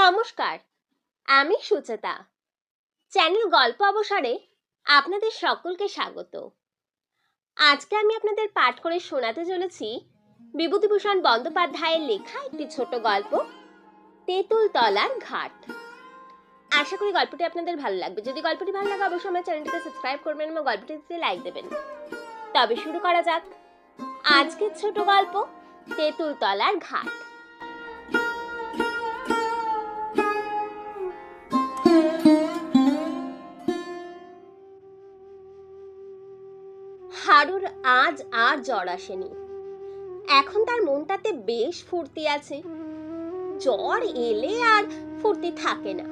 নমস্কার, আমি সুচেতা। চ্যানেল গল্প অবসরে আপনাদের সকলকে স্বাগত। আজকে আমি আপনাদের পাঠ করে শোনাতে চলেছি বিভূতিভূষণ বন্দ্যোপাধ্যায়ের লেখা একটি ছোট গল্প, তেঁতুল তলার ঘাট। আশা করি গল্পটি আপনাদের ভালো লাগবে। যদি গল্পটি ভালো লাগে অবশ্যই আমার চ্যানেলটিকে সাবস্ক্রাইব করবেন এবং গল্পটিতে লাইক দেবেন। তবে শুরু করা যাক আজকের ছোট গল্প, তেঁতুল তলার ঘাট। হারুর আজ আর জ্বর আসেনি। এখন তার মনটাতে বেশ ফুর্তি আছে। জ্বর এলে আর ফুর্তি থাকে না,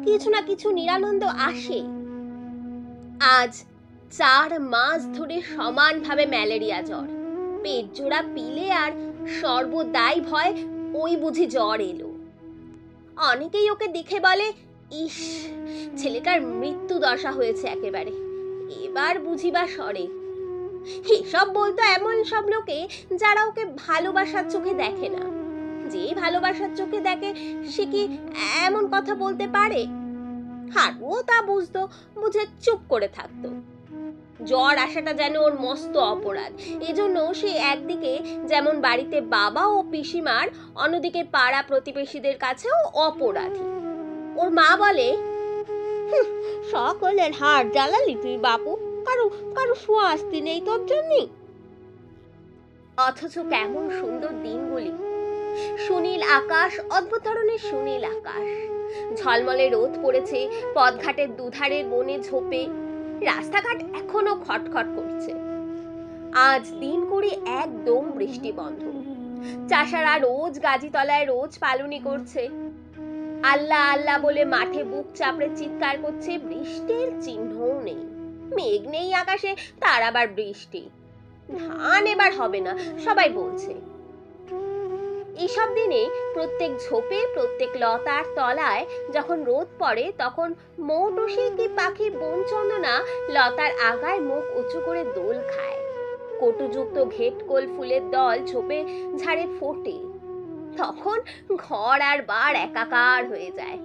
কিছু না কিছু নিরানন্দ আসে। আজ 4 মাস ধরে সমানভাবে ম্যালেরিয়া জ্বর, পেট জোড়া পিলে আর সর্বদাই ভয় ওই বুঝি জ্বর এলো। অনেকেই ওকে দেখে বলে, ইস, ছেলেটার মৃত্যু দশা হয়েছে একেবারে, এবার বুঝিবা সরে। এসব বলতো এমন সব লোকে যারা ওকে ভালোবাসার চোখে দেখে না। যে ভালোবাসার চোখে দেখে সে কি এমন কথা বলতে পারে? হারুও তা বুঝতো, বুঝে চুপ করে থাকতো। জ্বর আসাটা যেন ওর মস্ত অপরাধ। এজন্য সে একদিকে যেমন বাড়িতে বাবা ও পিসিমার, অন্যদিকে পাড়া প্রতিবেশীদের কাছেও অপরাধী। ওর মা বলে, সকলের হাড় জ্বালালি তুই বাপু, কারো কারো শাস্তি নেই তোর জন্যে। অথচ কেমন সুন্দর দিনগুলি। সুনীল আকাশ, অদ্ভুত ধরনের সুনীল আকাশ। ঝলমলে রোদ পড়েছে পথঘাটের দুধারের বনে ঝোপে। রাস্তাঘাট এখনো খটখট করছে। আজ দিন করে একদম বৃষ্টি বন্ধ। চাষারা রোজ গাজীতলায় রোজ পালুনি করছে। আল্লাহ আল্লাহ বলে মাঠে বুক চাপড়ে চিৎকার করছে। বৃষ্টির চিহ্নও নেই, মেঘ নেই আকাশে, তার আবার বৃষ্টি। ধান এবার হবে না সবাই বলছে। এইসব দিনে প্রত্যেক ঝোপে, প্রত্যেক লতার তলায় যখন রোদ পড়ে, তখন মৌটুসি কি পাখি বনচন্দনা লতার আগায় মুখ উঁচু করে দোল খায়। কটুযুক্ত ঘেটকোল ফুলের দল ঝোপে ঝাড়ে ফোটে। তখন ঘর আর বার একাকার হয়ে যায়,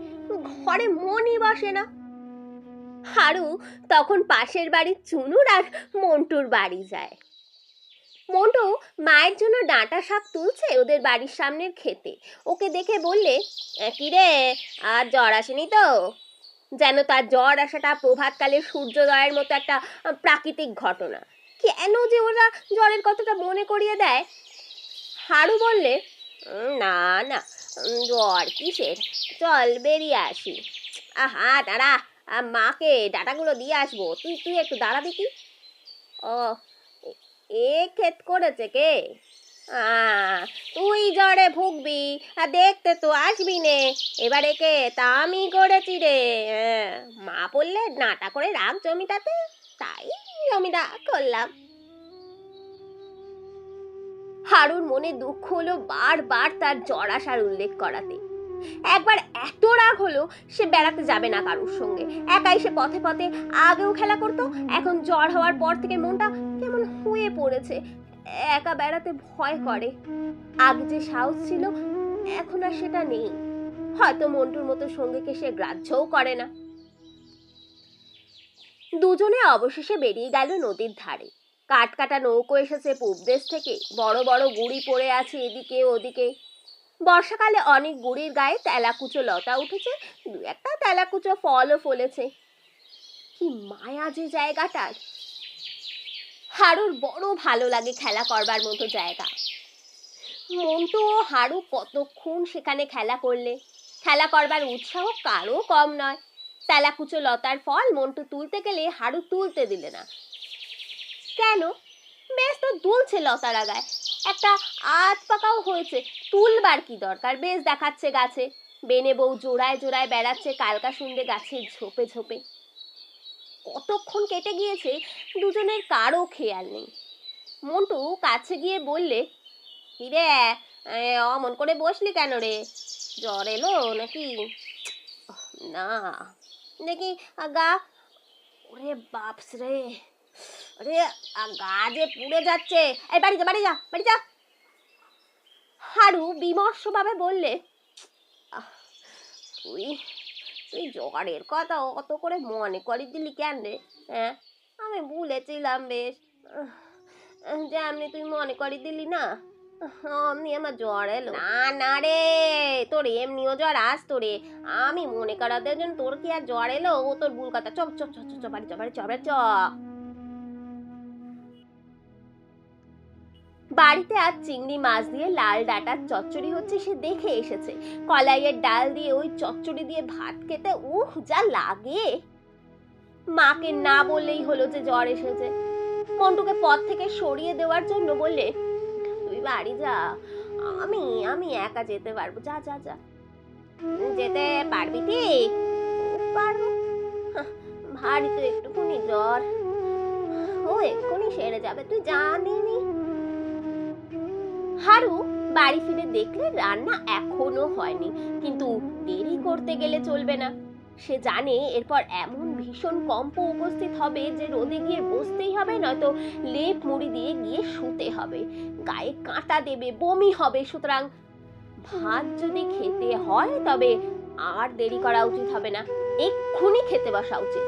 ঘরে মনই বসে না। হারু তখন পাশের বাড়ির চুনুর আর মন্টুর বাড়ি যায়। মন্টু মায়ের জন্য ডাঁটা শাক তুলছে ওদের বাড়ির সামনের ক্ষেতে। ওকে দেখে বললে, কিরে, আর জ্বর আসেনি তো? যেন তার জ্বর আসাটা প্রভাতকালে সূর্যোদয়ের মতো একটা প্রাকৃতিক ঘটনা। কেন যে ওরা জ্বরের কথাটা মনে করিয়ে দেয়। হারু বললে, না না, জ্বর কিসের, চল বেরিয়ে আসি। আহা দাঁড়া, মাকে ডাঁটাগুলো দিয়ে আসবো, তুই তুই একটু দাঁড়া দেখি। ও, এ ক্ষেত করেছে কে? তুই জ্বরে ভুগবি আর দেখতে তো আসবি নে। এবার একে তা আমি করেছি রে। মা বললে নাটা করে রাখ জমিটাতে, তাই জমিটা করলাম। হারুর মনে দুঃখ হলো বারবার তার জ্বর আসার উল্লেখ করাতে। একবার এত রাগ হলো সে বেড়াতে যাবে না কারুর সঙ্গে, একাই সে পথে পথে আগেও খেলা করতো। এখন জ্বর হওয়ার পর থেকে মনটা কেমন হয়ে পড়েছে, একা বেড়াতে ভয় করে। আগে যে সাহস ছিল এখন আর সেটা নেই। হয়তো মন্টুর মতো সঙ্গীকে সে গ্রাহ্যও করে না। দুজনে অবশেষে বেরিয়ে গেল নদীর ধারে। কাঠ কাটা নৌকো এসেছে পূব দেশ থেকে, বড় বড় গুড়ি পড়ে আছে এদিকে ওদিকে। বর্ষাকালে অনেক গুড়ির গায়ে তেলাকুচো লতা উঠেছে, দু একটা তেলাকুচো ফলও ফলেছে। কি মায়া যে জায়গাটার! হারুর বড় ভালো লাগে খেলা করবার মতো জায়গা। মন্টু ও হারু কতক্ষণ সেখানে খেলা করলে। খেলা করবার উৎসাহ কারো কম নয়। তেলাকুচো লতার ফল মন্টু তুলতে গেলে হারু তুলতে দিলে না। কেন? বেশ তো দুলছে লতার আগায়, একটা আধ পাকাও হয়েছে, তুলবার কি দরকার? বেশ দেখাচ্ছে গাছে। বেনে বউ জোড়ায় জোড়ায় বেড়াচ্ছে কালকা শুনবে গাছের ঝোপে ঝোপে। কতক্ষণ কেটে গিয়েছে দুজনের কারো খেয়াল নেই। মন্টু কাছে গিয়ে বললে, কিরে, অমন করে বসলি কেন রে? জ্বর এলো নাকি? না, দেখি গা, ওরে বাপস রে, আরে গা যে পুড়ে যাচ্ছে। এই বাড়ি যা, বাড়ি যা, বাড়ি যা। হারু বিমর্ষ ভাবে বললে, তুই তুই জ্বরের কথা অত করে মনে করে দিলি কেন রে? হ্যাঁ, আমি ভুলেছিলাম বেশ। যে এমনি তুই মনে করে দিলি না, অমনি আমার জ্বর এলো। না না রে, তোর এমনিও জ্বর আসতো রে। আমি মনে করাতে জন্য তোর কি আর জ্বর এলো? ও তোর ভুল কথা। চপ চপ চপ চপ বাড়ি চ বাড়ি চ বাড়ি চ। বাড়িতে আজ চিংড়ি মাছ দিয়ে লাল ডাঁটার চচ্চড়ি হচ্ছে, সে দেখে এসেছে। কলাইয়ের ডাল দিয়ে ওই চচ্চড়ি দিয়ে ভাত খেতে যা লাগে। মাকে না বললেই হলো যে জ্বর এসেছে। মন্টুকে পথ থেকে সরিয়ে দেওয়ার জন্য বললে, তুই বাড়ি যা, আমি আমি একা যেতে পারবো। যা যা যা। যেতে পারবি ঠিক? পারবো, ভারী তো একটুখানি জ্বর, ও এক্ষুনি সেরে যাবে, তুই জানিনি। হারু বাড়ি ফিরে দেখলে রান্না এখনো হয়নি, কিন্তু দেরি করতে গেলে চলবে না। সে জানে এরপর এমন ভীষণ কম্প উপস্থিত হবে যে রোদে গিয়ে বসতেই হবে, নয়তো লেপ মুড়ি দিয়ে গিয়ে শুতে হবে। গায়ে কাঁটা দেবে, বমি হবে। সুতরাং ভাত যদি খেতে হয় তবে আর দেরি করা উচিত হবে না, এক্ষুনি খেতে বসা উচিত।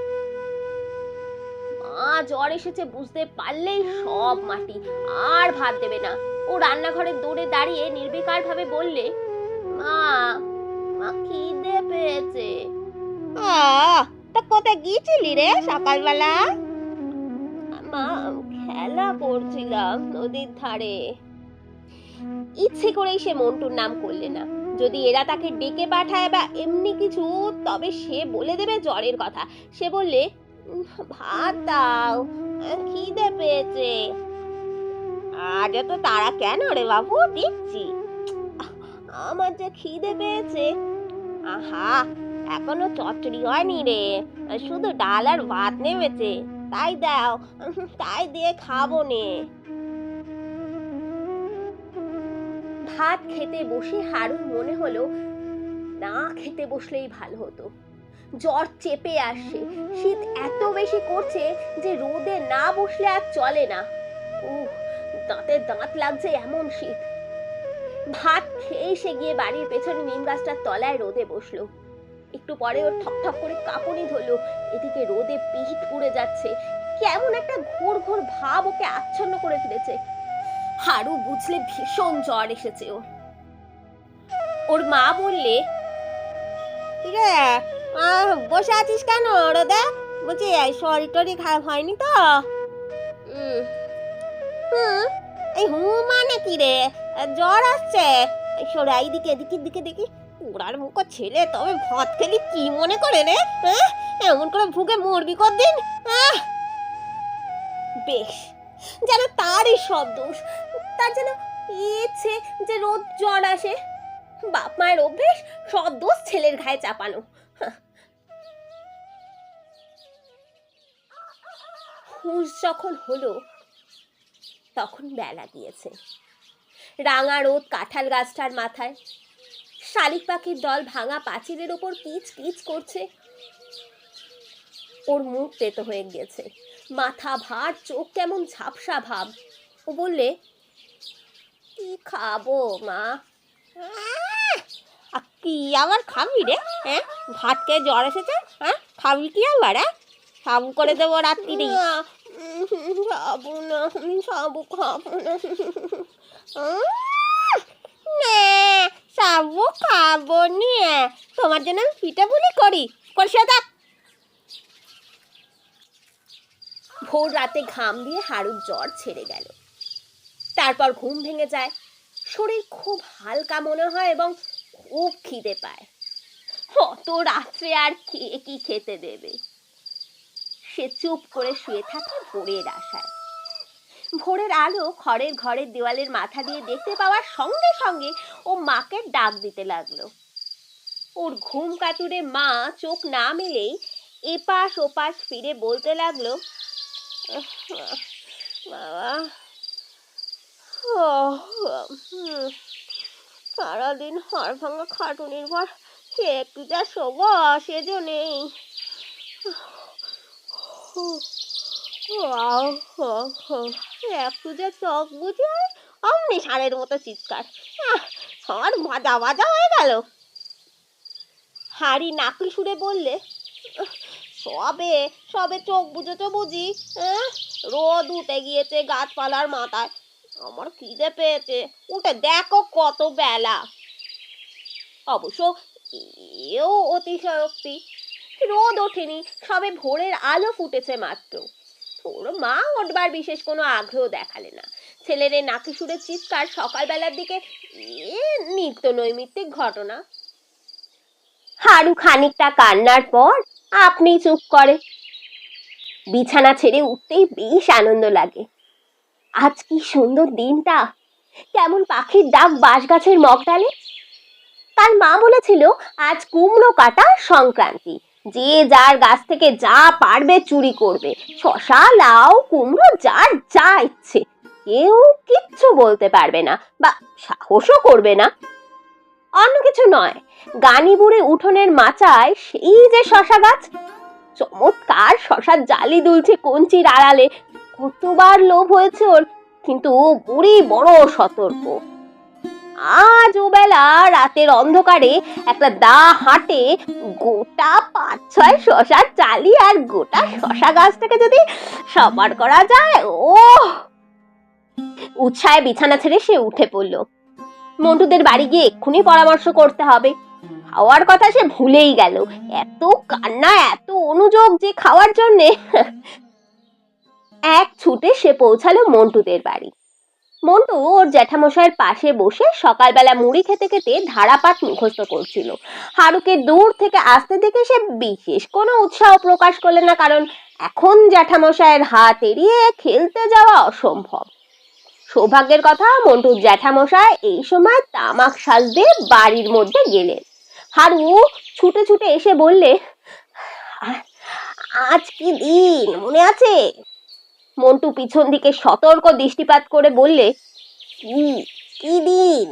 মা জ্বর এসেছে বুঝতে পারলেই সব মাটি, আর ভাত দেবে না। ও রান্নাঘরের দৌড়ে দাঁড়িয়ে নির্বিকার ভাবে বললে, মা মা খিদে পেয়েছে। তা কোথায় গিয়েছিলি রে সকালবেলা? মা খেলা করছিলাম নদীর ধারে। ইচ্ছে করেই সে মন্টুর নাম করলে না। যদি এরা তাকে ডেকে পাঠায় বা এমনি কিছু, তবে সে বলে দেবে জ্বরের কথা। সে বললে, ভাত দাও, খিদে পেয়েছে। আজ এত তারা কেন রে বাবু? দিচ্ছি। আমার যে খিদে পেয়েছে। আহা, এখনো চচ্চড়ি হয়নি রে, শুধু ডাল আর ভাত নেমেছে। তাই দাও, তাই দিয়ে খাবো নে। ভাত খেতে বসে হারুর মনে হলো না খেতে বসলেই ভালো হতো। জ্বর চেপে আসছে, শীত এত বেশি করছে যে রোদে না বসলে আর চলে না। দাঁতে দাঁত লাগছে এমন শীত। ভাত খেয়ে সে গিয়ে বাড়ির পেছনে নিম গাছটার তলায় রোদে বসলো। একটু পরে ওর ঠক ঠক করে কাঁপুনি ধরলো। এদিকে রোদে পিঠ পুড়ে যাচ্ছে, কেমন একটা ঘোর ঘোর ভাব ওকে আচ্ছন্ন করে ফেলেছে। হারু বুঝলে ভীষণ জ্বর এসেছে ওর মা বললে, বসে আছিস কেন রোদে? বলছি শরীর টরি খারাপ হয়নি তো? এই মানে কি রে, জ্বর আসছে? সরে এইদিকে এদিকে দিকে দেখি। ওরার মুখ ছেলে, তবে ভাত খেলি কি মনে করে রে? এমন করে ভুগে মরবি কদিন? বেশ, যেন তারই সব দোষ। তার যেন ইচ্ছে যে রোজ জ্বর আসে। বাপ মায়ের অভ্যেস সব দোষ ছেলের ঘায়ে চাপানো। হুঁশ যখন হলো তখন বেলা গিয়েছে। রাঙা রোদ কাঁঠাল গাছটার মাথায়। শালিক পাখির দল ভাঙা পাঁচিলের ওপর কিচ কিচ করছে। ওর মুখ তেতো হয়ে গিয়েছে, মাথা ভার, চোখ কেমন ঝাপসা ভাব। ও বললে, কি খাবো মা? কি আবার খাবি রে? ভাত খেয়ে জ্বর এসেছে, খাবি কি আবার? সাবু করে দেবো রাত্রি। খাবো না, সাবু খাবো না। সাবু খাবো নিয়ে তোমার জন্য আমি পিঠে পুলি করি। ভোর রাতে ঘাম দিয়ে হারুর জ্বর ছেড়ে গেল। তারপর ঘুম ভেঙে যায়। শরীর খুব হালকা মনে হয় এবং খুব খিদে পায়। অত রাত্রে আর কে কি খেতে দেবে? সে চুপ করে শুয়ে থাকে ভোরের আশায়। ভোরের আলো ঘরের ঘরের দেওয়ালের মাথা দিয়ে দেখতে পাওয়ার সঙ্গে সঙ্গে ও মাকে ডাক দিতে লাগলো। ওর ঘুম কাতুরে মা চোখ না মেলেই এপাশ ওপাশ ফিরে বলতে লাগলো, বাবা, সারাদিন হাড় ভাঙা খাটুনির পর একটু যা শোব সেজো নেই। একটু যে চোখ বুঝে অমনি ষাঁড়ের মতো চিৎকার। আর মাজা মাজা হয়ে গেল। হাড়ি নাকি সুরে বললে, সবে সবে চোখ বুঝেছো বুঝি? রোদ উঠে গিয়েছে গাছপালার মাথায়, আমার খিদে পেয়েছে, উঠে দেখো কত বেলা। অবশ্য এও অতিশয়োক্তি, রোদ ওঠেনি, সবে ভোরের আলো ফুটেছে মাত্র। তোর মা ওঠবার বিশেষ কোনো আগ্রহ দেখালে না। ছেলের এই নাকি সুরের চিৎকার সকালবেলার দিকে নিত্য নৈমিত্তিক ঘটনা। হারু খানিকটা কান্নার পর আপনি চুপ করে। বিছানা ছেড়ে উঠতেই বেশ আনন্দ লাগে। আজ কি সুন্দর দিনটা, কেমন পাখির ডাক বাঁশ গাছের মগডালে। তার মা বলেছিল আজ কুমড়ো কাটার সংক্রান্তি, যে যার গাছ থেকে যা পারবে চুরি করবে, শশা লাউ কুমড়ো যার যা ইচ্ছে, কেউ কিচ্ছু বলতে পারবে না বা সাহসও করবে না। অন্য কিছু নয়, গানিবুড়ে উঠোনের মাচায় সেই যে শশা গাছ, চমৎকার শশার জালি দুলছে কঞ্চির আড়ালে। কতবার লোভ হয়েছে ওর, কিন্তু বুড়ি বড় সতর্ক। আজ ও বেলা রাতের অন্ধকারে একটা দা হাঁটে গোটা 5-6 শশার চালি আর গোটা শশা গাছটাকে যদি সবার করা যায়, ও উৎসাহে বিছানা ছেড়ে সে উঠে পড়ল। মন্টুদের বাড়ি গিয়ে এক্ষুনি পরামর্শ করতে হবে। খাওয়ার কথা সে ভুলেই গেল, এত কান্না এত অনুযোগ যে খাওয়ার জন্যে। এক ছুটে সে পৌঁছালো মন্টুদের বাড়ি। মন্টু ওর জ্যাঠামশাইয়ের পাশে বসে সকালবেলা মুড়ি খেতে খেতে ধারাপাত মুখস্থ করছিল। হারুকে দূর থেকে আসতে দেখে সে বিশেষ কোনো উৎসাহ প্রকাশ করলে না, কারণ এখন জ্যাঠামশাইয়ের হাত এড়িয়ে খেলতে যাওয়া অসম্ভব। সৌভাগ্যের কথা, মন্টুর জ্যাঠামশাই এই সময় তামাক সাজতে বাড়ির মধ্যে গেলেন। হারু ছুটে ছুটে এসে বললে, আজ কি দিন মনে আছে? মন্টু পিছন দিকে সতর্ক দৃষ্টিপাত করে বললে, কি দিন?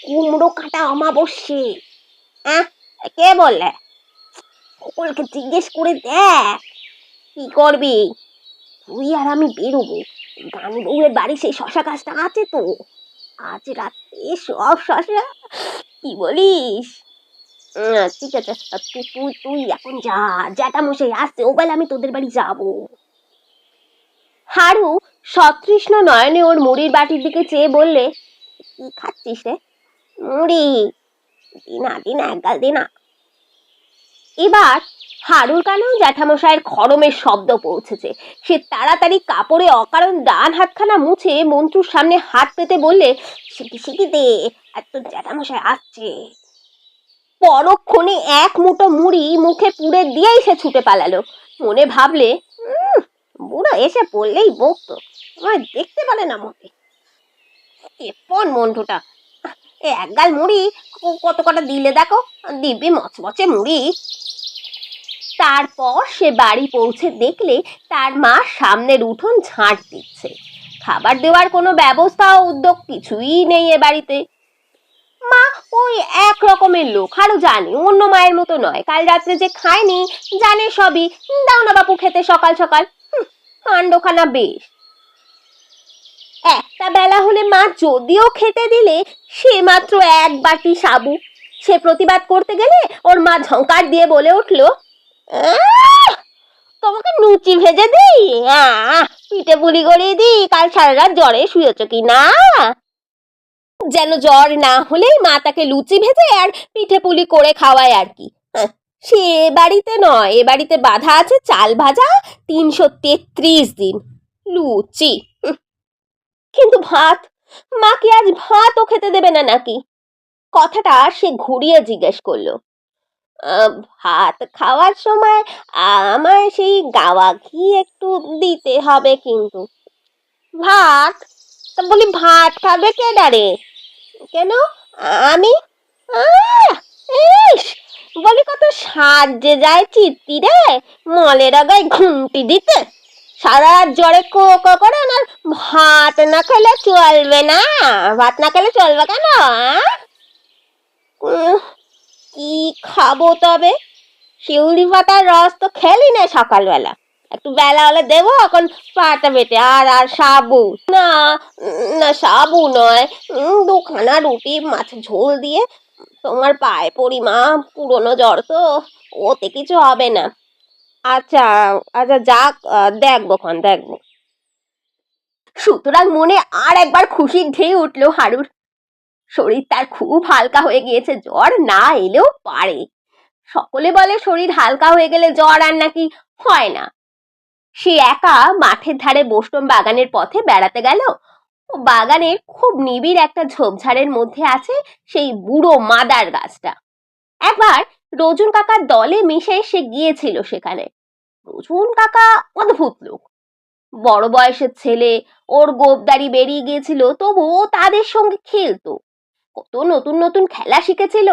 কুমড়ো কাটা অমাবস্যে। কে বললে? সকলকে জিজ্ঞেস করে দেখ। কি করবি? তুই আর আমি বেরোবো, গানু বউয়ের বাড়ি সেই শশা গাছটা আছে তো, আজ রাতে সব শশা। কি বলিস? ঠিক আছে, তুই এখন যা, জ্যাঠামশাই আসছে, ও বেলা আমি তোদের বাড়ি যাবো। হারু সতৃষ্ণ নয়নে ওর মুড়ির বাটির দিকে চেয়ে বললে, কি খাচ্ছিস রে? মুড়ি। দিনা দিনা একগাল দিনা। এবার হারুর কানেও জ্যাঠামশাইয়ের খড়মের শব্দ পৌঁছেছে। সে তাড়াতাড়ি কাপড়ে অকারণ ডান হাতখানা মুছে মন্টুর সামনে হাত পেতে বললে, শিখি দে, আর তোর জ্যাঠামশাই আসছে। পরক্ষণে এক মুঠো মুড়ি মুখে পুড়ে দিয়েই সে ছুটে পালালো। মনে ভাবলে, বুড়ো এসে পড়লেই বকতো, আমায় দেখতে পারে না মোটে। কেপন মন্টুটা, একগাল মুড়ি কত কটা দিলে দেখো, দিব্যি মচমচে মুড়ি। তারপর সে বাড়ি পৌঁছে দেখলে তার মা সামনের উঠোন ঝাঁট দিচ্ছে। খাবার দেওয়ার কোনো ব্যবস্থা ও উদ্যোগ কিছুই নেই এ বাড়িতে। মা ওই এক রকমের লোক, আরো জানে অন্য মায়ের মতো নয়। কাল রাত্রে যে খায়নি জানে সবই, দাও না বাপু খেতে সকাল সকাল। কাণ্ডখানা বেশ। একটা বেলা হলে মা যদিও খেতে দিলে সে মাত্র এক বাটি সাবু। সে প্রতিবাদ করতে গেলে ওর মা ঝঙ্কার দিয়ে বলে উঠল, তোমাকে লুচি ভেজে দিই, পিঠে পুলি করে দিই, কাল সারা রাত জ্বরে শুয়েছ কি না? যেন জ্বর না হলেই মা তাকে লুচি ভেজে আর পিঠে পুলি করে খাওয়ায় আর কি। সে বাড়িতে নয়, এ বাড়িতে বাধা আছে চাল ভাজা 333 দিন, লুচি। কিন্তু ভাত, মা কি আজ ভাতও খেতে দেবে না নাকি? কথাটা সে ঘুরিয়ে জিজ্ঞেস করলো। ভাত খাওয়ার সময় আমায় সেই গাওয়া ঘি একটু দিতে হবে কিন্তু। ভাত? তা বলি ভাত খাবে কে ডারে? কেন আমি? বলি কত সাজে যায় চিত্তি রে, মলের আগায় ঘুমটি দিতে। সারা রাত জ্বরে কোকো করে না, ভাত না খেলে চলবে না। ভাত না খেলে চলবে কেন? কি খাবো তবে? শিউলি পাতার রস তো খেলি না সকালবেলা, একটু বেলা হলে দেবো এখন পাটা বেটে। আর সাবু না, সাবু নয়, 2খানা রুটি মাছ ঝোল দিয়ে তোমার পায়ে পড়ি মা, পুরনো জ্বর তো, ওতে কিছু হবে না। আচ্ছা আচ্ছা যাক, দেখবো। সুতরাং মনে আর একবার খুশির ঢেউ উঠলো হারুর। শরীর তার খুব হালকা হয়ে গিয়েছে, জ্বর না এলেও পারে। সকলে বলে শরীর হালকা হয়ে গেলে জ্বর আর নাকি হয় না। সে একা মাঠের ধারে বোষ্টম বাগানের পথে বেড়াতে গেল। বাগানের খুব নিবিড় একটা ঝোপঝাড়ের মধ্যে আছে সেই বুড়ো মাদার গাছটা। একবার রজুন কাকার দলে মিশে সে গিয়েছিল সেখানে। রজুন কাকা অদ্ভুত লোক, বড় বয়সের ছেলে, ওর গোপদারি বেরিয়ে গিয়েছিল, তবুও তাদের সঙ্গে খেলতো। কত নতুন নতুন খেলা শিখেছিল।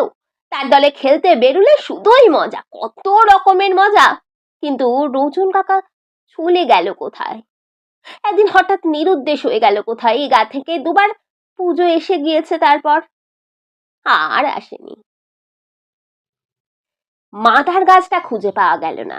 তার দলে খেলতে বেরুলে শুধুই মজা, কত রকমের মজা। কিন্তু রজুন কাকা চলে গেল কোথায়? একদিন হঠাৎ নিরুদ্দেশ হয়ে গেল কোথায়, এই গা থেকে দুবার পুজো এসে গিয়েছে, তারপর আর আসেনি। মাদার গাছটা খুঁজে পাওয়া গেল না।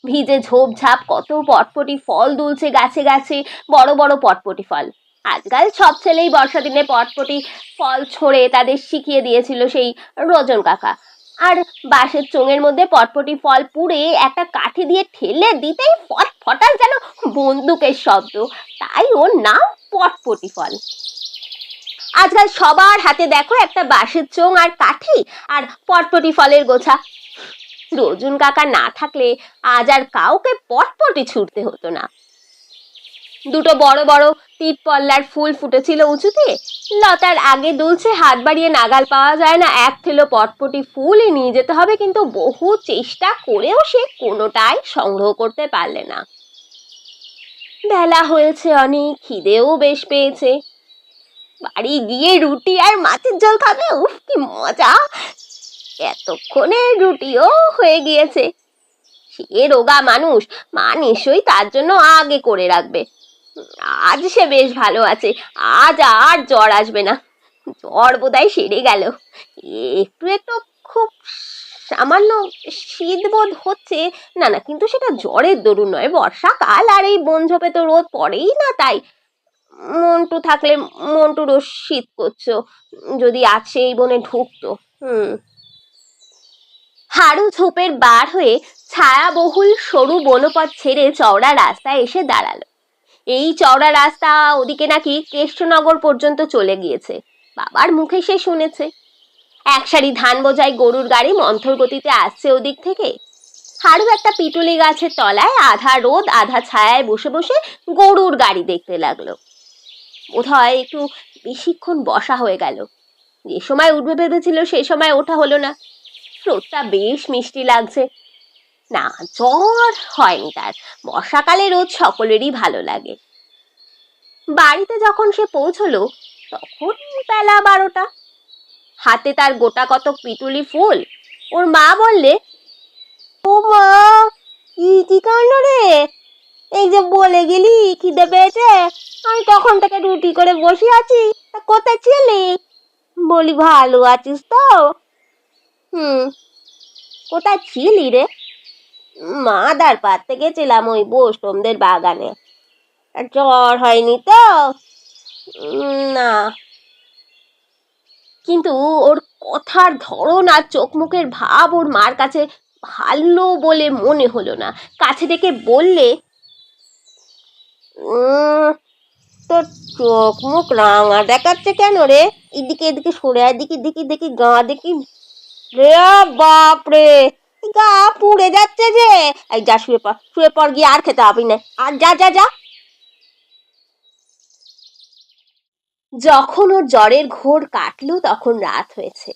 ভিজে ঝোপঝাপ কত পটপটি ফল দুলছে গাছে গাছে, বড় বড় পটপটি ফল। আজকাল সব ছেলেই বর্ষা দিনে পটপটি ফল ছড়ে তাদের শিখিয়ে দিয়েছিল সেই রজন কাকা। আর বাঁশের চোঙের মধ্যে পটপটি ফল পুড়ে একটা কাঠি দিয়ে ঠেলে দিতেই ফটফটাস যেন বন্দুকের শব্দ, তাই ওর নাম পটপটি ফল। আজকাল সবার হাতে দেখো একটা বাঁশের চোঙ আর কাঠি আর পটপটি ফলের গোছা। রজুন কাকা না থাকলে আজ আর কাউকে পটপটি ছুটতে হতো না। দুটো বড় বড় টিপ পল্লার ফুল ফুটেছিল উঁচুতে, লতার আগে দুলছে, হাত বাড়িয়ে নাগাল পাওয়া যায় না। এক থিলো পটপটি ফুলই নিয়ে যেতে হবে, কিন্তু বহু চেষ্টা করেও সে কোনোটাই সংগ্রহ করতে পারলে না। বেলা হয়েছে অনেক, খিদেও বেশ পেয়েছে। বাড়ি গিয়ে রুটি আর মাছের ঝোল খাবে, উফ কি মজা! এতক্ষণে রুটিও হয়ে গিয়েছে। সে রোগা মানুষ, মা নিশ্চয়ই তার জন্য আগে করে রাখবে। আজ সে বেশ ভালো আছে, আজ আর জ্বর আসবে না। জ্বর বোধহয় সেরে গেল। একটু একটু খুব সামান্য শীত বোধ হচ্ছে, না না, কিন্তু সেটা জ্বরের দরুন নয়, বর্ষাকাল আর এই বন ঝোপে তো রোদ পড়েই না, তাই। মন্টু থাকলে, মন্টুরও শীত করছো, যদি আজ সেই বনে ঢুকতো। হারু ঝোপের বার হয়ে ছায়াবহুল সরু বনপথ ছেড়ে চওড়া রাস্তায় এসে দাঁড়ালো। এই চওড়া রাস্তা ওদিকে নাকি কৃষ্ণনগর পর্যন্ত চলে গিয়েছে, বাবার মুখে সে শুনেছে। এক সারি ধান বোঝাই গরুর গাড়ি মন্থর গতিতে আসছে ওদিক থেকে। হারু একটা পিটুলি গাছের তলায় আধা রোদ আধা ছায়ায় বসে বসে গরুর গাড়ি দেখতে লাগলো। বোধহয় একটু বেশিক্ষণ বসা হয়ে গেল। যে সময় উঠবে ভেবেছিল সে সময় ওঠা হলো না। রোদটা বেশ মিষ্টি লাগছে। না, জ্বর হয়নি তার, বর্ষাকালে রোদ সকলেরই ভালো লাগে। বাড়িতে যখন সে পৌঁছলো তখন বেলা 12টা। হাতে তার গোটা কতক পিটুলি ফুল। ওর মা বললে, ও মা, কি কাণ্ড রে! এই যে বলে গেলি খিদে পেয়েছে, আমি তখন থেকে রুটি করে বসে আছি, তা কোথায় ছিলি? বলি ভালো আছিস তো? কোথায় ছিলি রে? মাদার পাড়তে গেছিলাম, ওই বোষ্টমদের বাগানে। জ্বর হয়নি তো? না। কিন্তু ওর কথার ধরন আর চোখ মুখের ভাব ওর মার কাছে ভালো বলে মনে হলো না। কাছে ডেকে বললে, তোর চোখ মুখ রাঙা দেখাচ্ছে কেন রে? এদিকে এদিকে সরে, এদিকে দেখি দেখি গা দেখি। রে বাপ রে, গা পুড়ে যাচ্ছে যে। এই যা, শুয়ে পড় গিয়ে, আর খেতে হবে না, আর যা যা যা। যখন ওর জ্বরের ঘোর কাটলো তখন রাত হয়েছে।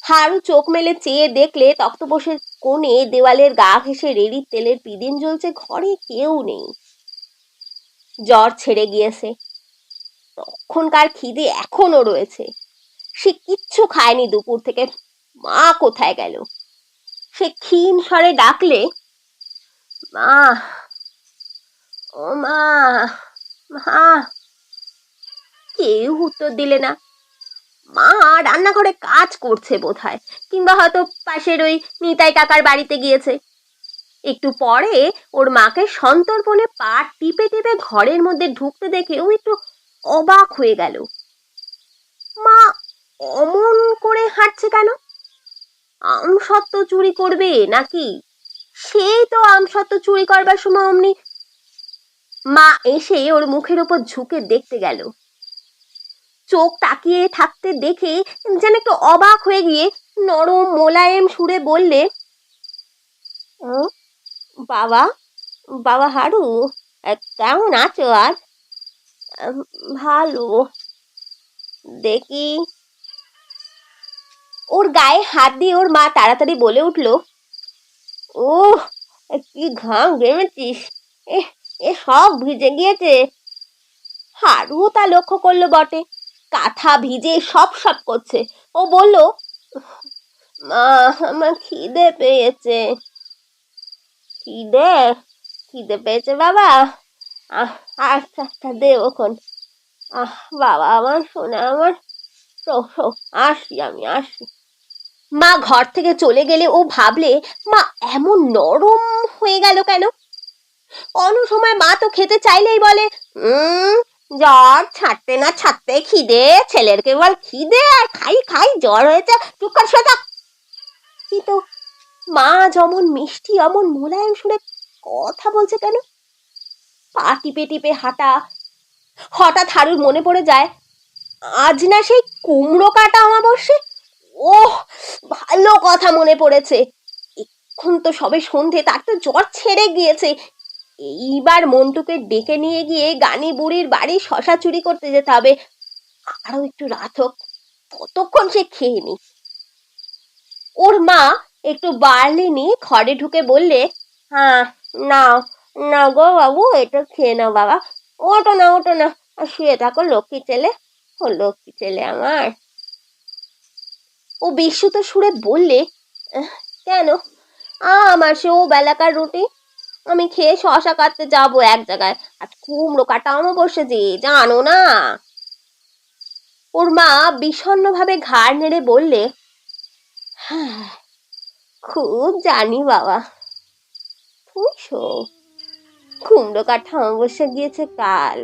হারু চোখ মেলে চেয়ে দেখলে তক্তপোষের কোণে দেওয়ালের গা ঘেঁষে রেড়ির তেলের পিদিম জ্বলছে, ঘরে কেউ নেই। জ্বর ছেড়ে গিয়েছে, তখনকার খিদে এখনো রয়েছে। সে কিচ্ছু খায়নি দুপুর থেকে। মা কোথায় গেল? সে ক্ষীণ স্বরে ডাকলে, মা, ও মা, মা। কেউ উত্তর দিলে না। মা রান্নাঘরে কাজ করছে বোধহয়, কিংবা হয়তো পাশের ওই নিতাই কাকার বাড়িতে গিয়েছে। একটু পরে ওর মাকে সন্তর্পণে পা টিপে টিপে ঘরের মধ্যে ঢুকতে দেখে ও একটু অবাক হয়ে গেল। মা অমন করে হাঁটছে কেন? আমসত্ত্ব চুরি করবে নাকি? সেই তো আমসত্ত্ব চুরি করবার সময় অমনি মা এসে ওর মুখের উপর ঝুঁকে দেখতে গেল। চোখ তাকিয়ে থাকতে দেখে যেন একটু অবাক হয়ে গিয়ে নরম মোলায়েম সুরে বললে, বাবা, বাবা হারু, কেমন আছো আজ? ভালো। দেখি। ওর গায়ে হাত দিয়ে ওর মা তাড়াতাড়ি বলে উঠল, ও কি ঘাম ঘেমেছিস, এ এ সব ভিজে গিয়েছে। হারু তা লক্ষ্য করলো বটে, কাঁথা ভিজে সব সব করছে। ও বলল, মা, আমার খিদে পেয়েছে। খিদে খিদে পেয়েছে বাবা? আচ্ছা আচ্ছা, দে ওখন। বাবা আমার, শোনা আমার, আসি, আমি আসি। মা ঘর থেকে চলে গেলে ও ভাবলে, মা এমন নরম হয়ে গেল কেন? অন্য সময় মা তো খেতে চাইলেই বলে, জ্বর ছাড়তে না ছাড়তে খিদে, ছেলের কেবল খিদে আর খাই খাই জ্বর হয়েছে, চুপ কর সোজা। কিন্তু মা যেমন মিষ্টি অমন মোলায়েম সুরে কথা বলছে কেন? পা টিপে টিপে হাঁটা। হঠাৎ হারুর মনে পড়ে যায়, আজ না সেই কুমড়ো কাটা অমাবস্যে। ওহ, ভালো কথা মনে পড়েছে। এখন তো সবে সন্ধে, তার তো জ্বর ছেড়ে গিয়েছে। এইবার মন্টুকে ডেকে নিয়ে গিয়ে গানি বুড়ির বাড়ি শশা চুরি করতে যেতে হবে। আরো একটু রাত হোক, ততক্ষণ সে খেয়ে নি। ওর মা একটু বার্লি নিয়ে ঘরে ঢুকে বললে, হ্যাঁ নাও, না গো বাবু, এটা খেয়ে নাও বাবা। ওটো না, ওটো না, শুয়ে থাকো লক্ষ্মী ছেলে, ও লক্ষ্মী ছেলে আমার। ও বিস্মিত সুরে বললে, কেন? আমার সে ও বেলাকার রুটি, আমি খেয়ে শশা কাটতে যাবো এক জায়গায়, আজ কুমড়ো কাটা অমাবস্যা যে, জানো না? ওর মা বিষণ্ণ ভাবে ঘাড় নেড়ে বললে, হ্যাঁ খুব জানি বাবা, তুই শো, কুমড়ো কাঠা অমাবস্যা গিয়েছে কাল,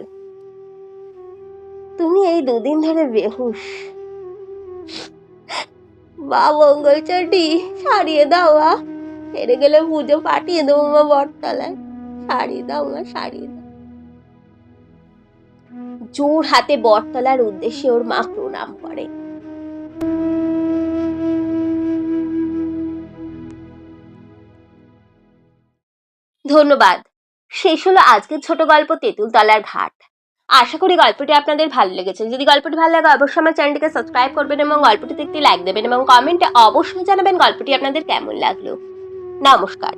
তুমি এই দুদিন ধরে বেহুশ। বা মঙ্গলচটি সারিয়ে দাও, বা হেরে গেলে পুজো পাঠিয়ে দেবো মা বটতলায়, সারিয়ে দাও মা, সারিয়ে দাও। জোর হাতে বটতলার উদ্দেশ্যে ওর মা প্রণাম করে। ধন্যবাদ। শেষ হলো আজকের ছোট গল্প তেঁতুলতলার ঘাট। আশা করি গল্পটি আপনাদের ভালো লেগেছে। যদি গল্পটি ভালো লাগে অবশ্যই আমার চ্যানেলটিকে সাবস্ক্রাইব করবেন এবং গল্পটিতে একটি লাইক দেবেন এবং কমেন্টে অবশ্যই জানাবেন গল্পটি আপনাদের কেমন লাগলো। নমস্কার।